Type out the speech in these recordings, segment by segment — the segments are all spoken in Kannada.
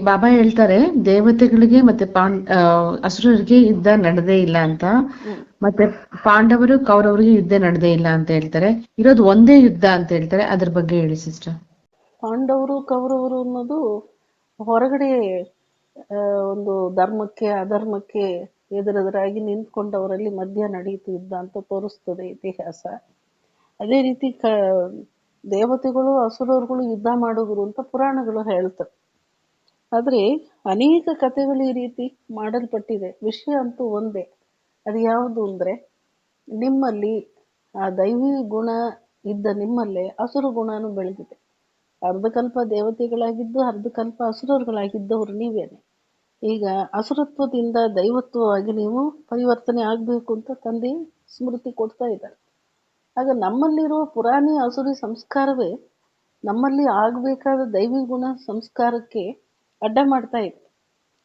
ಬಾಬಾ ಹೇಳ್ತಾರೆ ದೇವತೆಗಳಿಗೆ ಮತ್ತೆ ಅಸುರರಿಗೆ ಯುದ್ಧ ನಡೆದೇ ಇಲ್ಲ ಅಂತ. ಹ್ಮ್ ಮತ್ತೆ ಪಾಂಡವರು ಕೌರವರಿಗೆ ಯುದ್ಧ ನಡೆದೇ ಇಲ್ಲ ಅಂತ ಹೇಳ್ತಾರೆ. ಇರೋದು ಒಂದೇ ಯುದ್ಧ ಅಂತ ಹೇಳ್ತಾರೆ. ಅದ್ರ ಬಗ್ಗೆ ಹೇಳಿ ಸಿಸ್ಟರ್. ಪಾಂಡವರು ಕೌರವರು ಅನ್ನೋದು ಹೊರಗಡೆ ಒಂದು ಧರ್ಮಕ್ಕೆ ಅಧರ್ಮಕ್ಕೆ ಎದುರೆದುರಾಗಿ ನಿಂತ್ಕೊಂಡವರಲ್ಲಿ ಮಧ್ಯ ನಡೀತಿದ್ದ ಅಂತ ತೋರಿಸ್ತದೆ ಇತಿಹಾಸ. ಅದೇ ರೀತಿ ದೇವತೆಗಳು ಅಸುರರುಗಳು ಯುದ್ಧ ಮಾಡಿದ್ರು ಅಂತ ಪುರಾಣಗಳು ಹೇಳ್ತವೆ. ಆದರೆ ಅನೇಕ ಕಥೆಗಳು ಈ ರೀತಿ ಮಾಡಲ್ಪಟ್ಟಿದೆ. ವಿಷಯ ಅಂತೂ ಒಂದೇ. ಅದು ಯಾವುದು ಅಂದರೆ, ನಿಮ್ಮಲ್ಲಿ ಆ ದೈವಿ ಗುಣ ಇದ್ದ ನಿಮ್ಮಲ್ಲೇ ಅಸುರ ಗುಣನೂ ಬೆಳೆದಿದೆ. ಅರ್ಧಕಲ್ಪ ದೇವತೆಗಳಾಗಿದ್ದು ಅರ್ಧಕಲ್ಪ ಅಸುರರುಗಳಾಗಿದ್ದವರು ನೀವೇನೆ. ಈಗ ಅಸುರತ್ವದಿಂದ ದೈವತ್ವವಾಗಿ ನೀವು ಪರಿವರ್ತನೆ ಆಗಬೇಕು ಅಂತ ತಂದೆ ಸ್ಮೃತಿ ಕೊಡ್ತಾ ಇದ್ದಾರೆ. ಆಗ ನಮ್ಮಲ್ಲಿರುವ ಪುರಾಣಿ ಅಸುರಿ ಸಂಸ್ಕಾರವೇ ನಮ್ಮಲ್ಲಿ ಆಗಬೇಕಾದ ದೈವಿ ಗುಣ ಸಂಸ್ಕಾರಕ್ಕೆ ಅಡ್ಡ ಮಾಡ್ತಾ ಇದೆ.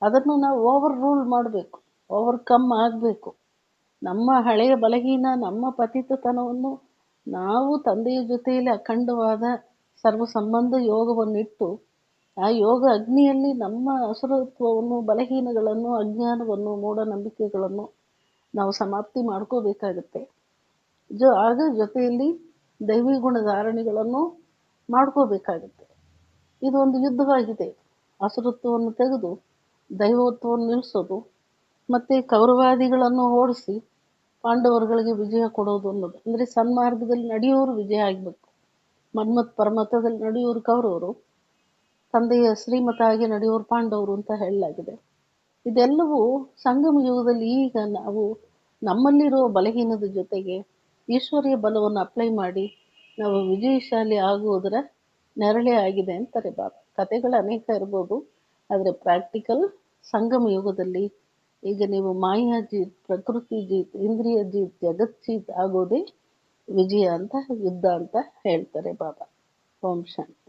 ಅದನ್ನು ನಾವು ಓವರ್ ರೂಲ್ ಮಾಡಬೇಕು, ಓವರ್ಕಮ್ ಆಗಬೇಕು. ನಮ್ಮ ಹಳೆಯ ಬಲಹೀನ, ನಮ್ಮ ಪತಿತತನವನ್ನು ನಾವು ತಂದೆಯ ಜೊತೆಯಲ್ಲಿ ಅಖಂಡವಾದ ಸರ್ವ ಸಂಬಂಧ ಯೋಗವನ್ನಿಟ್ಟು ಆ ಯೋಗ ಅಗ್ನಿಯಲ್ಲಿ ನಮ್ಮ ಅಸುರತ್ವವನ್ನು, ಬಲಹೀನಗಳನ್ನು, ಅಜ್ಞಾನವನ್ನು, ಮೂಢನಂಬಿಕೆಗಳನ್ನು ನಾವು ಸಮಾಪ್ತಿ ಮಾಡ್ಕೋಬೇಕಾಗತ್ತೆ. ಆಗ ಜೊತೆಯಲ್ಲಿ ದೈವಿ ಗುಣ ಧಾರಣೆಗಳನ್ನು ಮಾಡ್ಕೋಬೇಕಾಗತ್ತೆ. ಇದೊಂದು ಯುದ್ಧವಾಗಿದೆ. ಅಸುರತ್ವವನ್ನು ತೆಗೆದು ದೈವತ್ವವನ್ನು ನಿಲ್ಲಿಸೋದು, ಮತ್ತು ಕೌರವಾದಿಗಳನ್ನು ಓಡಿಸಿ ಪಾಂಡವರುಗಳಿಗೆ ವಿಜಯ ಕೊಡೋದು ಅನ್ನೋದು. ಅಂದರೆ ಸನ್ಮಾರ್ಗದಲ್ಲಿ ನಡೆಯೋರು ವಿಜಯ ಆಗಬೇಕು. ಮನ್ಮತ್ ಪರಮತದಲ್ಲಿ ನಡೆಯೋರು ಕೌರವರು, ತಂದೆಯ ಶ್ರೀಮತ ಆಗಿ ನಡೆಯೋರು ಪಾಂಡವರು ಅಂತ ಹೇಳಲಾಗಿದೆ. ಇದೆಲ್ಲವೂ ಸಂಗಮ ಯುಗದಲ್ಲಿ ಈಗ ನಾವು ನಮ್ಮಲ್ಲಿರುವ ಬಲಹೀನದ ಜೊತೆಗೆ ಈಶ್ವರೀಯ ಬಲವನ್ನು ಅಪ್ಲೈ ಮಾಡಿ ನಾವು ವಿಜಯಶಾಲಿ ಆಗುವುದರ ನೆರಳೇ ಆಗಿದೆ ಅಂತಾರೆ ಬಾಬಾ. ಕಥೆಗಳು ಅನೇಕ ಇರ್ಬೋದು, ಆದರೆ ಪ್ರಾಕ್ಟಿಕಲ್ ಸಂಗಮ ಯುಗದಲ್ಲಿ ಈಗ ನೀವು ಮಾಯಾ ಜೀತ್, ಪ್ರಕೃತಿ ಜೀತ್, ಇಂದ್ರಿಯ ಜೀತ್, ಜಗತ್ ಜೀತ್ ಆಗೋದೇ ವಿಜಯ ಅಂತ, ಯುದ್ಧ ಅಂತ ಹೇಳ್ತಾರೆ ಬಾಬಾ. ಓಂ ಶಾಂತಿ.